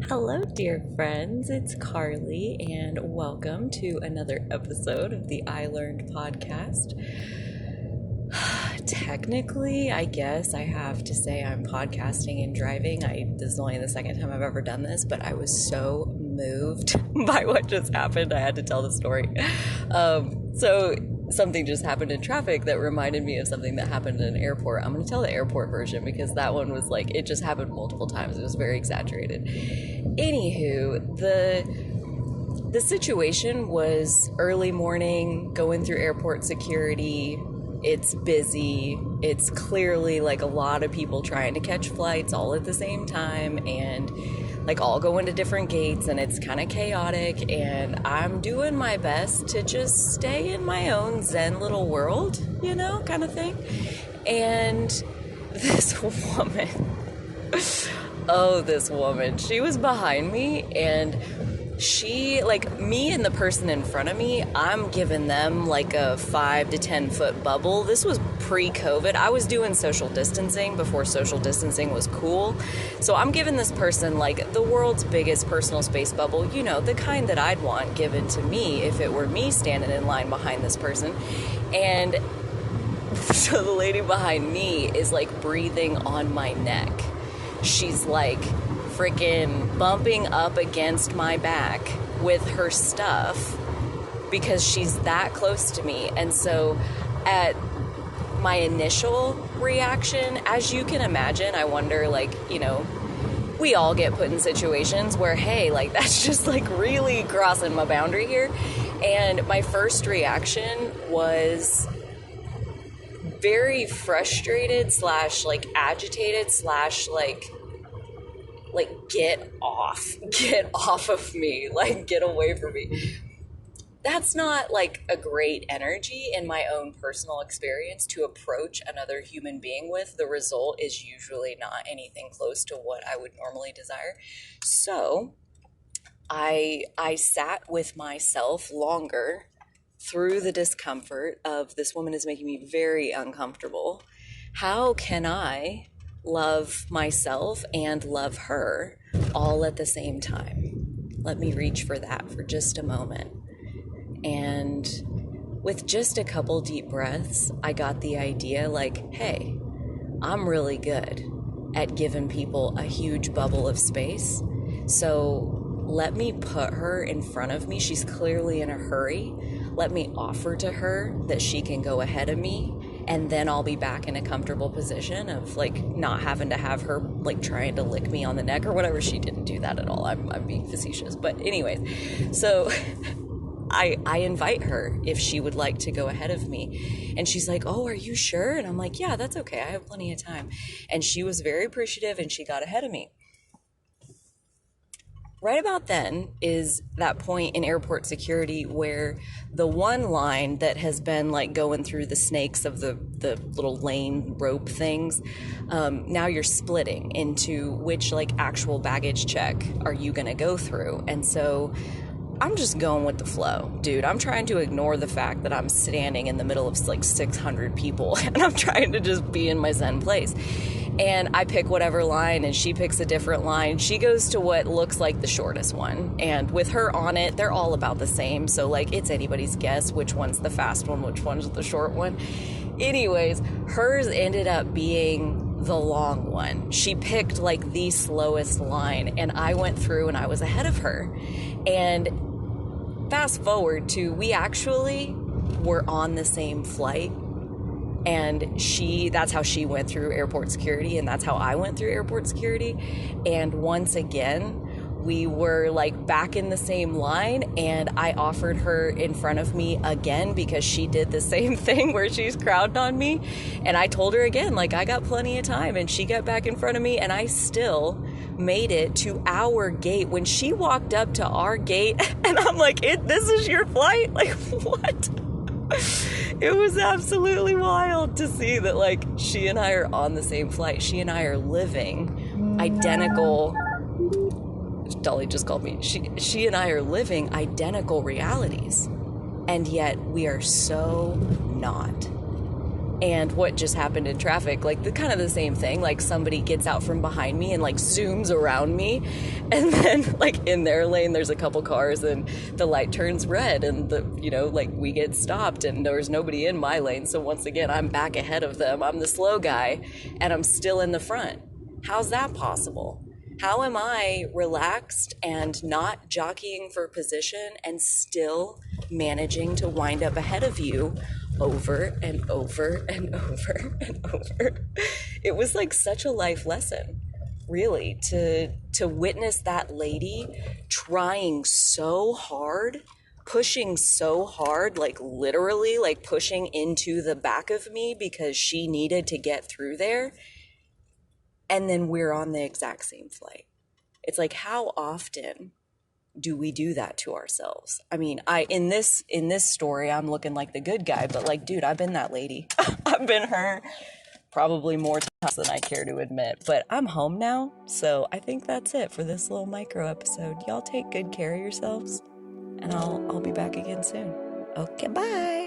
Hello, dear friends. It's Carly, and welcome to another episode of the I Learned podcast. Technically, I guess I have to say I'm podcasting and driving. This is only the second time I've ever done this, but I was so moved by what just happened. I had to tell the story. So something just happened in traffic that reminded me of something that happened in an airport. I'm going to tell the airport version because that one was like, it just happened multiple times. It was very exaggerated. Anywho, the situation was early morning, going through airport security. It's busy. It's clearly like a lot of people trying to catch flights all at the same time, and like all going to different gates, and it's kind of chaotic, and I'm doing my best to just stay in my own zen little world, kind of thing. And this woman, this woman, she was behind me, and she, like, me and the person in front of me, I'm giving them like a 5 to 10 foot bubble. This was pre-COVID. I was doing social distancing before social distancing was cool. So I'm giving this person like the world's biggest personal space bubble, the kind that I'd want given to me if it were me standing in line behind this person. And so the lady behind me is like breathing on my neck. She's like freaking bumping up against my back with her stuff because she's that close to me. And so at my initial reaction, as you can imagine, I wonder, we all get put in situations where, hey, like, that's just like really crossing my boundary here. And my first reaction was very frustrated / agitated / get off of me, get away from me. That's not like a great energy in my own personal experience to approach another human being with. The result is usually not anything close to what I would normally desire. So I sat with myself longer through the discomfort of this woman is making me very uncomfortable. How can I love myself and love her all at the same time? Let me reach for that for just a moment. And with just a couple deep breaths, I got the idea hey, I'm really good at giving people a huge bubble of space. So let me put her in front of me. She's clearly in a hurry. Let me offer to her that she can go ahead of me, and then I'll be back in a comfortable position of not having to have her trying to lick me on the neck or whatever. She didn't do that at all. I'm being facetious. But anyways, so I invite her if she would like to go ahead of me. And she's like, oh, are you sure? And I'm like, yeah, that's okay. I have plenty of time. And she was very appreciative, and she got ahead of me. Right about then is that point in airport security where the one line that has been going through the snakes of the little lane rope things, now you're splitting into which actual baggage check are you going to go through. And so I'm just going with the flow, dude. I'm trying to ignore the fact that I'm standing in the middle of 600 people, and I'm trying to just be in my zen place. And I pick whatever line, and she picks a different line. She goes to what looks like the shortest one. And with her on it, they're all about the same. So, it's anybody's guess which one's the fast one, which one's the short one. Anyways, hers ended up being the long one. She picked, the slowest line. And I went through, and I was ahead of her. And fast forward to, we actually were on the same flight. And that's how she went through airport security, and that's how I went through airport security. And once again, we were back in the same line, and I offered her in front of me again because she did the same thing where she's crowded on me. And I told her again, I got plenty of time, and she got back in front of me, and I still made it to our gate when she walked up to our gate. And I'm like, this is your flight? What? It was absolutely wild to see that she and I are on the same flight. She and I are living identical. Dolly just called me. She and I are living identical realities, and yet we are so not. And what just happened in traffic, like the kind of the same thing, like somebody gets out from behind me and like zooms around me, and then like in their lane there's a couple cars and the light turns red, and like we get stopped and there's nobody in my lane, so once again I'm back ahead of them. I'm the slow guy and I'm still in the front. How's that possible? How am I relaxed and not jockeying for position and still managing to wind up ahead of you over and over and over and over? It was like such a life lesson, really, to witness that lady trying so hard, pushing so hard, like literally like pushing into the back of me because she needed to get through there. And then we're on the exact same flight. It's like, how often do we do that to ourselves? I mean, in this story, I'm looking like the good guy, but like, dude, I've been that lady. I've been her probably more times than I care to admit. But I'm home now, so I think that's it for this little micro episode. Y'all take good care of yourselves, and I'll be back again soon. Okay, bye.